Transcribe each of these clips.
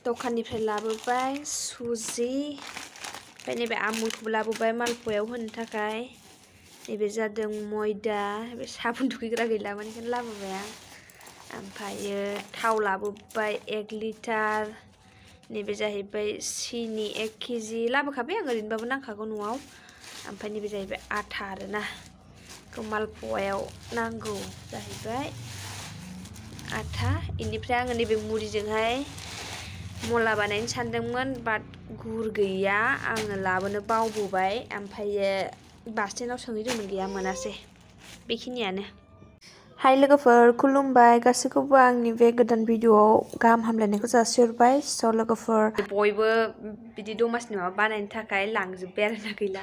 दखाननिफ्राय लाबोबाय सुजि ओमफ्राय नैबे आमुलखौबो लाबोबाय मालपवायाव होनो थाखाय नैबे जादों मयदा बे साबुन दुगैग्रा गैला बेनिखायनो लाबोबाय आं ओमफ्रायो थाव लाबोबाय 1 लिटार नैबे जाहैबाय सिनि 1 केजि लाबोखाबाय आं ओरैनोबाबो नांखागौ न'आव ओमफ्राय नैबे जाहैबाय आथा आरोना बेखौ मालपवायाव नांगौ जाहैबाय आथा बेनिफ्राय आङो नैबे मुरिजोंहाय मला बानायनो सानदोंमोन बाट गुर गैया आङो लाबोनो बावबोबाय ओमफ्रायो बासटेनाव सोंहैदोंमोन गैया मोनासै बेखिनियानो हाय लोगोफोर खुलुमबाय गासैखौबो आंनि बे गोदान भिडिअआव गाहाम हामलायनायखौ जासिहरबाय स' लोगोफोर बयबो बिदि दमासिनि माबा बानायनो थाखाय लांजोब्बाय आरोना गैला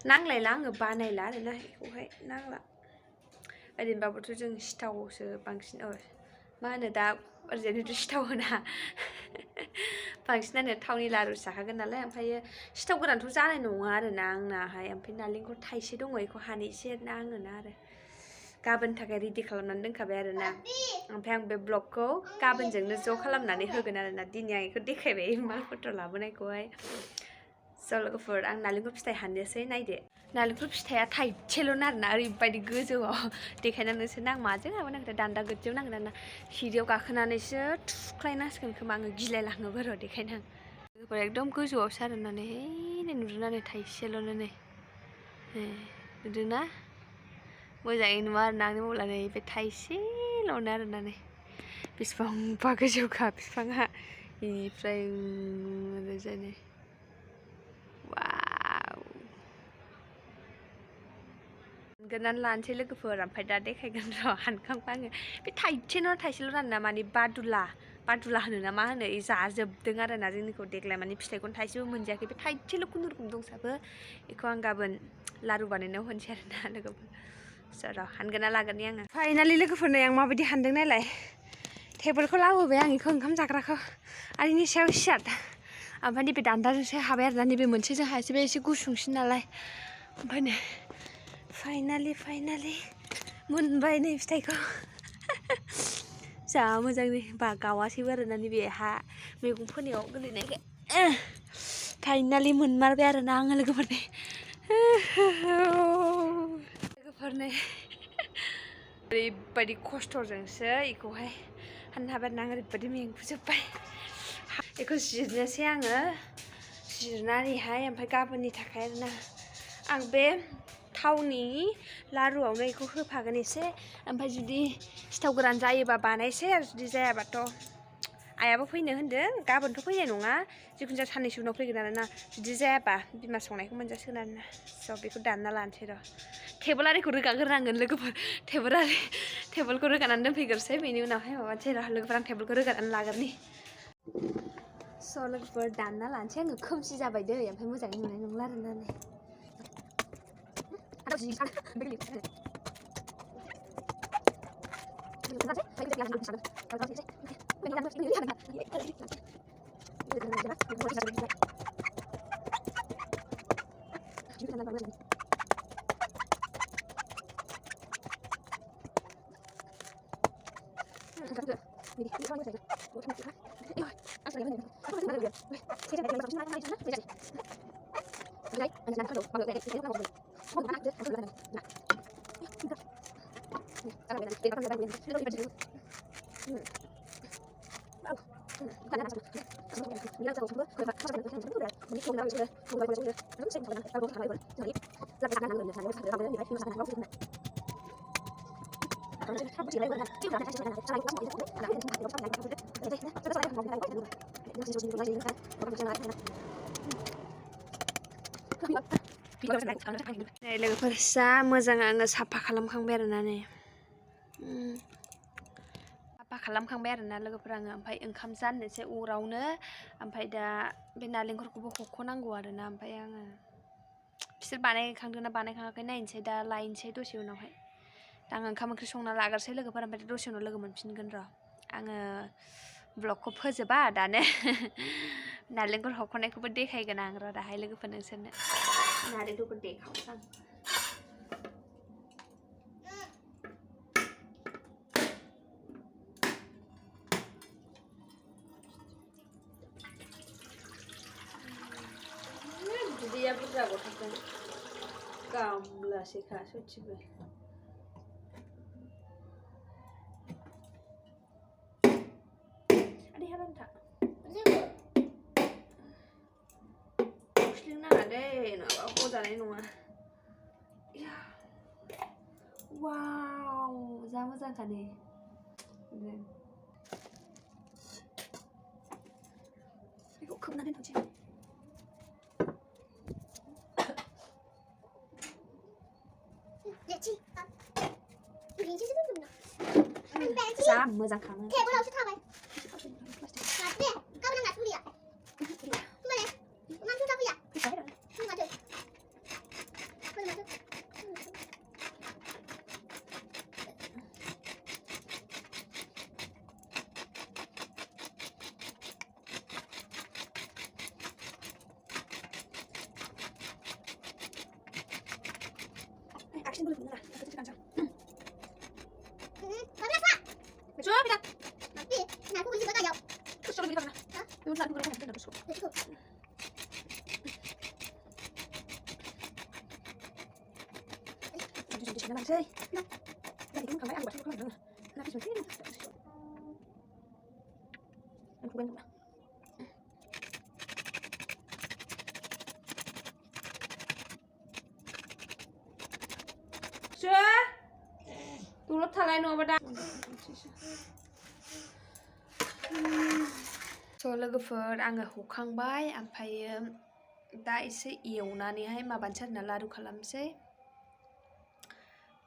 नांलायला आङो बानायला आरोना बेखौहाय नांला ओरैनोबाबोथ' जों सिथावसो बांसिन मा होनो दा ओरैजायथ' सिथाव होना बांसिनानो थावनि लारुसो जाखागोन नालाय ओमफ्रायो सिथाव गोरानथ' जानाय नङा आरोना आंनाहाय ओमफ्राय नालेंखर थाइसे दङ बेखौ हानैसे नाङोना आरो गाबोननि थाखाय रेडि खालामनानै दोनखाबाय आरोना ओमफ्राय आं बे ब्लगखौ गाबोनजोंनो ज' खालामनानै होगोन आरोना दिनै आं बेखौ देखायबाय माल पत्र लाबोनायखौहाय स' लोगोफोर आं नालेंखर फिथाइ हाननोसै नायदो नालेंखर फिथाइया थाइसेल'नो आरोना ओरैबायदि गोजौआव देखायनानैसो आं माजों हाबो नागिरदों दान्दा गोजौआव नांगोन आरोना सिरियाव गाखोनानैसो थुख्लायनांसिगोन खोमा आङो गिलायलाङोबो र' देखायनो लोगोफोर एकदम गोजौआवसो आरोना नै नुदोंना थाइसेल'नो नै नुदोंना मोजाङै नुवा आरोना आंनि मबाइला नै बे थाइसेल'नो आरोना नै बेसेबांबा गोजौखा बिफाङा बेनिफ्राय ओरैजाय नै वाव हानगोरनानै लानोसै लोगोफोर ओमफ्राय दा देखायगोन र' हानखांबा आङो बे थाइसेल' रानना माने बादुला होनो ना मा होनो जाजोबदों आरोना जोंनिखौ देग्लाय माने फिथाइखौनो थाइसेबो मोनजायाखै बे थाइसेल' खुनुरुखुम दंसाबो बेखौ आं गाबोन लारु बानायनायाव होनोसै आरोना लोगोफोर र' हानगोरना लागोरनि आङो फाइनालि लोगोफोर नै आं माबायदि हानदों नायलाय टेबोलखौ लाबोबाय आं बेखौ ओंखाम जाग्राखौ आरो बेनि सायाव सियार ओमफ्राय नैबे दान्दाजोंसो हाबाय आरोना नैबे मोनसेजों हायासै बे एसे गुसुंसिन नालाय ओमफ्राय नै फाइनालि मोनबाय नै फिथाइखौ जा मोजां नै गावासैबो आरोना नैबे हा मैगं फोनायाव गोलैनायखाय फाइनालि मोनमारबाय आरोना आङो लोगोफोर नै ओरैबायदि खस्थ'जोंसो बेखौहाय हाननो हाबाय आरोना आं ओरैबायदि मेंबोजोब्बाय बेखौ जिरनोसै आङो जिरनानैहाय ओमफ्राय गाबोननि थाखाय आरोना आं बे थावनि लारुआवनो बेखौ होफागोन एसे ओमफ्राय जुदि सिथाव गोरान जायोबा बानायसै आरो जुदि जायाबाथ' आइयाबो फैनो होनदों गाबोनथ' फैनाय नङा जिखुनु जाया साननैसो उनाव फैगोन आरोना जुदि जायाबा बिमा संनायखौ मोनजासिगोन आरोना स' बेखौ दानना लानोसै र' टेबोल आरिखौ रोगाग्रोनांगोन लोगोफोर टेबोलखौ रोगानानै दोनफैग्रोसै बेनि उनावहाय माबानोसै र' लोगोफोर आं टेबोलखौ रोगानानै लाग्रोनि स' लोगोफोर दानना लानोसै आङो खोमसि जाबाय दै ओमफ्राय मोजाङै नुनाय नंला आरोना नै नै लोगोफोर जा मोजां आङो साफा खालामखांबाय आरोना नै साफा खालामखांबाय आरोना लोगोफोर आङो ओमफ्राय ओंखाम जाननोसै अरावनो ओमफ्राय दा बे नालेंखरखौबो हख'नांगौ आरोना ओमफ्राय आङो बिसोर बानायखांदोंना बानायखाङाखै नायनोसै दा लायनोसै दसे उनावहाय दा आङो ओंखाम ओंख्रि संना लाग्रोसै लोगोफोर ओमफ्राय दसे उनाव लोगो मोनफिनगोन र' आङो ब्लगखौ फोजोबा दानो नालेंखर हख'नायखौबो देखायगोन आं र' दाहाय लोगोफोर नोंसोरनो नारेंखलखौ देखावसै आं संख्रिया बुरजा गथारदों गामलासेखा सयथिबो आदै हाबा नोंथा खोख्लिं नाङा दै नङाबा हजानाय नङा वाव जा मोजांखा नै बेखौ खोबनानै दोनसै जा मोजांखामोन टेबोलावसो थाबाय माथो गाबोन आंना फुलिया होमबालाय मानो सुटा फैया माथो Action boleh benar, aku cakap macam. Kenapa? Betul, tidak. Tapi, aku boleh juga jauh. Terus kalau boleh mana? Hah? Memang aku boleh kan terus. Betul. Jadi sana mana sih? Nah, dari kamu kalau aku buat aku mana? Nah, bisa sini. Aku bukan mana? Tulip थालाय नङाबा दा लोगोफोर आङो हखांबाय ओमफ्रायो दा एसे एवनानैहाय माबानोसै आरोना लारु खालामसै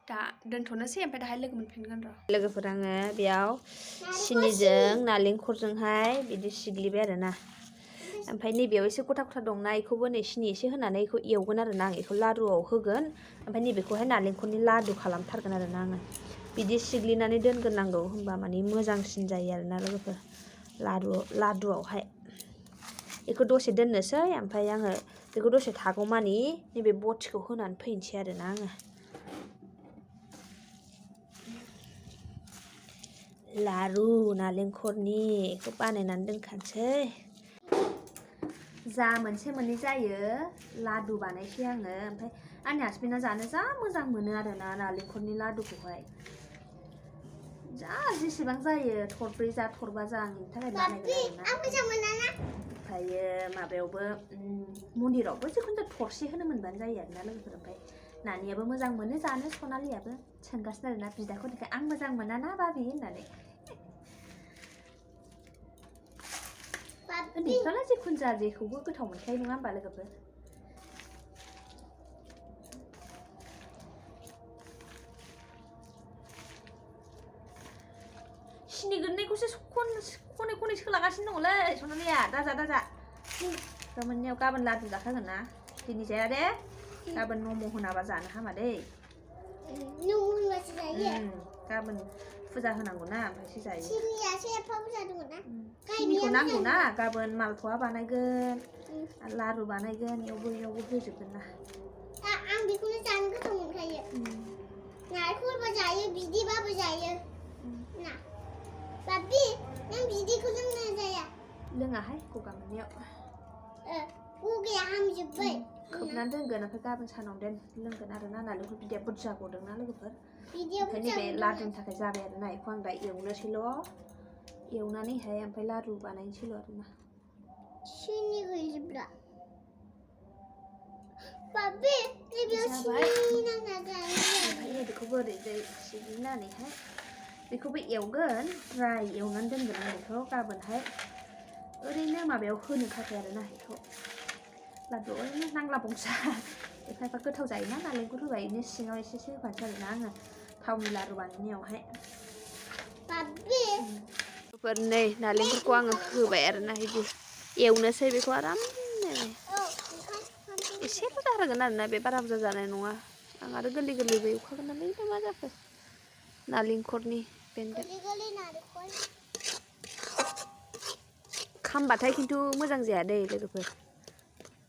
दा दोनथ'नोसै ओमफ्राय दाहाय लोगो मोनफिनगोन र' लोगोफोर आङो बेयाव सिनिजों नालेंखरजोंहाय बिदि सिग्लिबाय आरोना ओमफ्राय नैबेयाव एसे गथा गथा दंना बेखौबो नै सिनि एसे होनानै बेखौ एवगोन आरोना आं बेखौ लारुआव होगोन ओमफ्राय नैबेखौहाय नालेंखरनि लादु खालामथारगोन आरोना आङो बिदि सिग्लिनानै दोनग्रोनांगौ होमबा माने मोजांसिन जायो आरोना लोगोफोर लादुआवहाय बेखौ दसे दोननोसै ओमफ्राय आङो बेखौ दसे थागौमानि नैबे बथिखौ होनानै फैनोसै आरोना आङो लारु नालेंखरनि बेखौ बानायनानै दोनखानोसै जा मोनसे मोननै जायो लादु बानायसै आङो ओमफ्राय आंनि हासबेन्डआ जानो जा मोजां मोनो आरोना नालेंखरनि लादुखौहाय जा जेसेबां जायो थरब्रै जा थरबा जा आं बेनि थाखाय बानायगोन आरोना ओमफ्रायो माबायावबो मन्दिरावबो जिखुनु जाया थरसे होनो मोनबानो जायो आरोना लोगोफोर ओमफ्राय नानियाबो मोजां मोनो जानो सनालियाबो सोंगासिनो आरोना बिदाखौनिखाय आं मोजां मोनाना बाबि होननानै उन्दैफ्रालाय जिखुनु जाया जेखौबो गोथाव मोनखायो नङा होमबा लोगोफोर सिनि गोननायखौसो खनै खनै सोलागासिनो दङलै सनालिया दाजा गाबोननियाव गाबोन लादु जाखागोन ना दिनै जाया दे गाबोन नम' होनाबा जानो हामा दै नम' होनबासो जायो गाबोन फुजा होनांगौ ना ओमफ्रायसो जायो सिनियासो एफा बुरजा दङ ना सिनिखौ नांगौ ना गाबोन मालप'वा बानायगोन लारु बानायगोन इयावबो होजोबगोन ना आं बेखौनो जानो गोथाव मोनखायो नारेंखलबो जायो बिदिबाबो जायो ना बाबि नों बिदिखौ लोंनो जाया लोङाहाय गगा मोननायाव गगाया हामजोब्बाय खोबनानै दोनगोन ओमफ्राय गाबोन सानाव लोंगोन आरोना नालेंखर बिदैया बुरजा गदोंना लोगोफोर ओमफ्राय नैबे लादुनि थाखाय जाबाय आरोना बेखौ आं दा एवनोसैल' एवनानैहाय ओमफ्राय लारु बानायनोसैल' आरोना सिनि गैजोब्ला बाबि नैबेयाव सिनि नांना जायो ओमफ्राय बेखौबो ओरैजाय सिग्लिनानैहाय बेखौबो एवगोन फ्राय एवनानै दोनगोन आं बेखौ गाबोनहाय ओरैनो माबायाव होनो थाखाय आरोना बेखौ लादु ओरैनो नांला बंसा एफा एफा गोथाव जायोना नालेंखर होबाय बिदिनो सिङाव एसेसो होफानोसै आरोना आङो थावनि लारु बानायनायावहाय नै नालेंखरखौ आङो होबाय आरोना बिदि एवनोसै बेखौ आरामनो एसेल' जाहोगोन आरोना बे बारा बुरजा जानाय नङा आं आरो गोरलै गोरलैबो एवखागोन नालाय मा जाखो नालेंखरनि बेन्दों खामबाथाय खिन्थु मोजां जाया दै लोगोफोर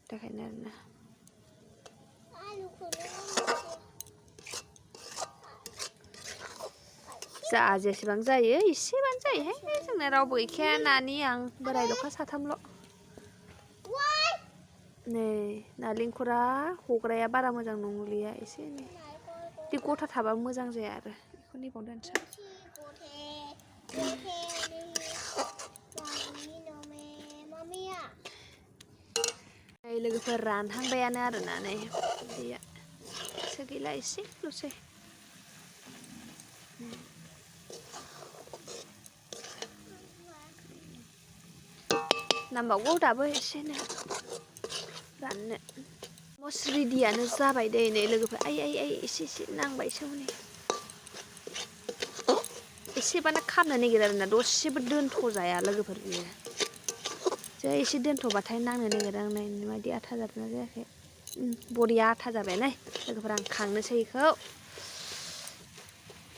थाखायनो आरोना जा जेसेबां जायो एसेबानो जायोहाय जोंना रावबो गैखाया नानि आं बोरायल'खा साथामल' नै नालेंखरा हग्राया बारा मोजां नंलिया एसे एनै बे गथा थाबा मोजां जाया आरो बेखौ नैबाव दोनसै लोगोफोर रानहांबायानो आरोना नै दैया एसे गैला एसेल'सै नांबावगौ दाबो एसेनो राननो मस्ट रेडियानो जाबाय दे नै लोगोफोर आइ एसे नांबायसो हनै एसेबानो खामनो नागिरो आरोना दसेबो दोनथ'जाया लोगोफोर बियो जै एसे दोनथ'बाथाय नांनो नागिरो आं नायनो माबायदि आथा जादोंना जायाखै बरिया आथा जाबाय नै लोगोफोर आं खांनोसै बेखौ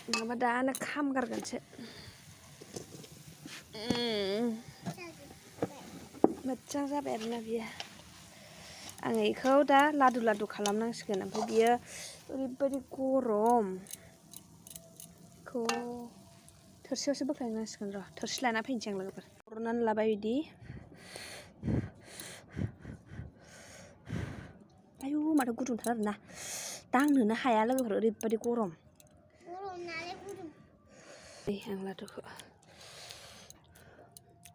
नङाबा दानो खामगारगोनसो मोजां जाबाय आरोना बियो आं बेखौ दा लादु खालामनांसिगोन ओमफ्राय बियो ओरैबायदि गरम बेखौ थोरसियावसो बोख्लायनांसिगोन र' थोरसि लाना फैनोसै आं लोगोफोर बरननानै लाबाय बिदि आयु माथो गुदुंथार आरोना दांनोनो हाया लोगोफोर ओरैबायदि गरम आं लादुखौ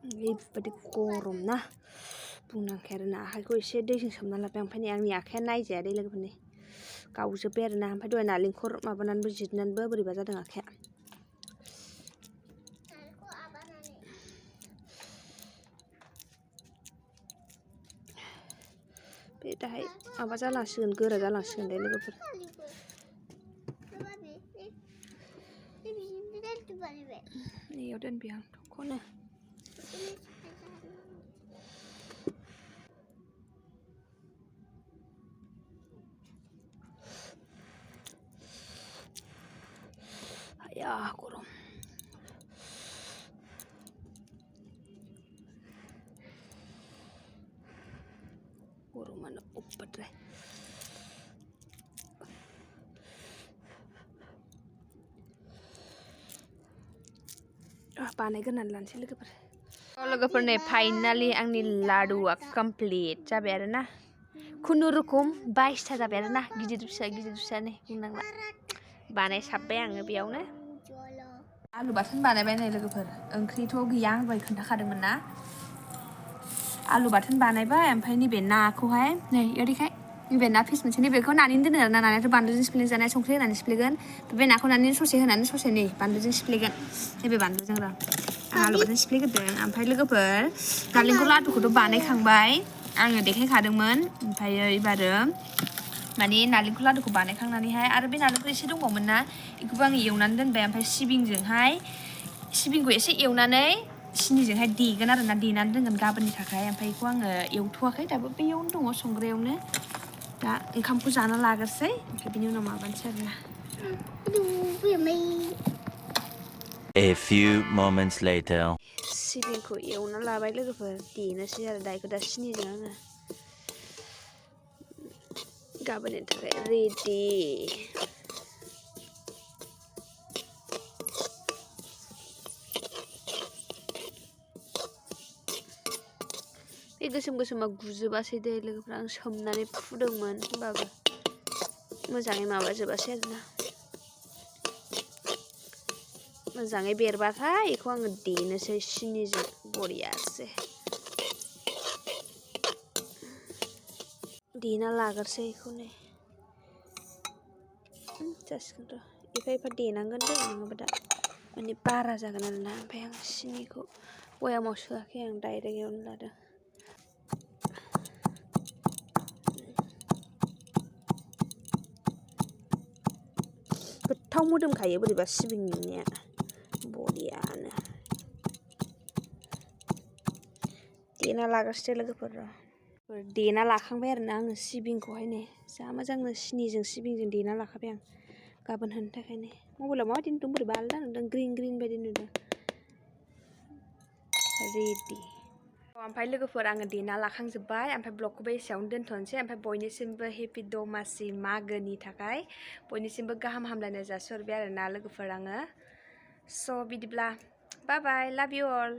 ओरैबायदि गरम ना बुंनांखाया आरोना आखाइखौ एसे दैजों सोमना लाबाय ओमफ्राय नै आंनि आखाइया नायजाया दे लोगोफोरनि गावजोब्बाय आरोना ओमफ्राय दहाय नालेंखर माबानानैबो जिरनानैबो बोरैबा जादों आखाइया बे दाहाय माबा जालांसिगोन गोरा जालांसिगोन दे लोगोफोर नैयाव दोनबाय आं थख'नो आया गरम गरमानो अभारद्राय बानायग्रोनानै लानोसै लोगोफोर नै फाइनालि आंनि लादुआ कमप्लिट जाबाय आरोना खुनुरुखुम 22टा जाबाय आरोना गिदिर फिसा नै बुंनांला बानायसाबबाय आङो बेयावनो आलु बाथोन बानायबाय नै लोगोफोर ओंख्रिथ' गैया आं दहाय खोन्थाखादोंमोन ना आलु बाथोन बानायबाय ओमफ्राय नैबे नाखौहाय नै ओरैखाय नैबे ना फिस मोनसे नैबेखौ नानैनो दोनो आरोना नायाथ' बानलुजों सिफ्लेना जानाय संख्रि होनानै सिफ्लेगोन बे नाखौ नानैनो ससे होनानै ससे नै बानलुजों सिफ्लेगोन नैबे बानलुजों र' आं आलु बाथोन सिफ्लेग्रोदों ओमफ्राय लोगोफोर नालेंखर लादुखौथ' बानायखांबाय आङो देखायखादोंमोन ओमफ्रायो एबारो माने नालेंखर लादुखौ बानायखांनानैहाय आरो बे नालेंखर एसे दंबावोमोन ना बेखौबो आङो एवनानै दोनबाय ओमफ्राय सिबिंखौ एसे एवनानै सिनिजोंहाय देगोन आरोना देनानै दोनगोन गाबोननि थाखाय ओमफ्राय बेखौ आङो एवथ'वाखै दाबो बेयावनो दङ संग्रायावनो दा ओंखामखौ जाना लाग्रोसै ओमफ्राय बिनि उनाव माबानोसै आरोना A few moments later सिबिंखौ एवना लाबाय लोगोफोर देनोसै आरो दाइखौ दा सिनिजों आङो गाबोननि थाखाय रेडि बे गोसोमा गुजोबासै दे लोगोफोर आं सोमनानै फुदोंमोन होमबाबो मोजाङै माबाजोबासै आरोना मोजाङै बेरबाथाय बेखौ आङो देनोसै सिनिजों बरियासे देना लाग्रोसै बेखौ नै जासिगोन र' एफा देनांगोन दे नङाबा दा माने बारा जागोन आरोना ओमफ्राय आं सिनिखौ बयामाव सोआखै आं डाइरेक्ट एवनो लादों गोथाव मोदोमखायो बोरैबा सिबिंनि एवनाया बरियानो देना लाग्रोसै लोगोफोर देना लाखांबाय आरोना आङो सिबिंखौहाय नै जा मोजांनो सिबिंजों देना लाखाबाय आं गाबोन होनो थाखाय नै मबाइलाव माबायदि नुदों बोरैबा आलदा नुदों ग्रिन बायदि नुदों रेडि ओमफ्राय लोगोफोर आङो देना लाखांजोब्बाय ओमफ्राय ब्लगखौबो एसेयावनो दोनथ'नोसै ओमफ्राय बयनिसिमबो हेपि दमासि मागोनि थाखाय बयनिसिमबो गाहाम हामलायनाय जासिहरबाय आरोना लोगोफोर आङो स' बिदिब्ला बाय बाय लाभ इउ अल